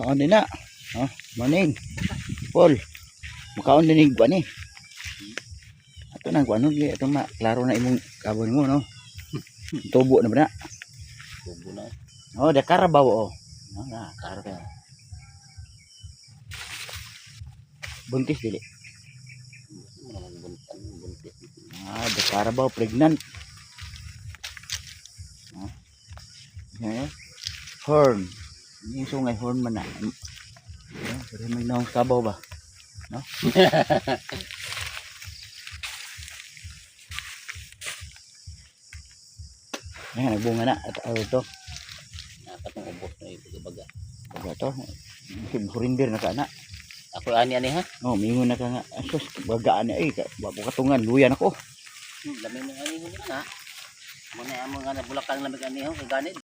Kaon din na. Maning. Paul. Makaon din ba ni? Ato nang kuano di ato klaro na imong kabon mo no. Tubo na ba na? Tubo na. Oh, da karabaw oh. No, na karabaw. Buntis dili. Buntis. Da karabaw pregnant. Horn. Yung sungay horn man na. Pero may naong kabaw ba? No? Ayan, nagbunga na. At ito. Nakatong ubos na yung baga. Baga to. Hurinder na ka na. Ako ani ha? Oh, mingon na ka nga. Asus, bagaan na eh. Bago katungan, luyan ako. Dami mo ani mo na. Muna among ana bulakang lamig ani ho, ganit.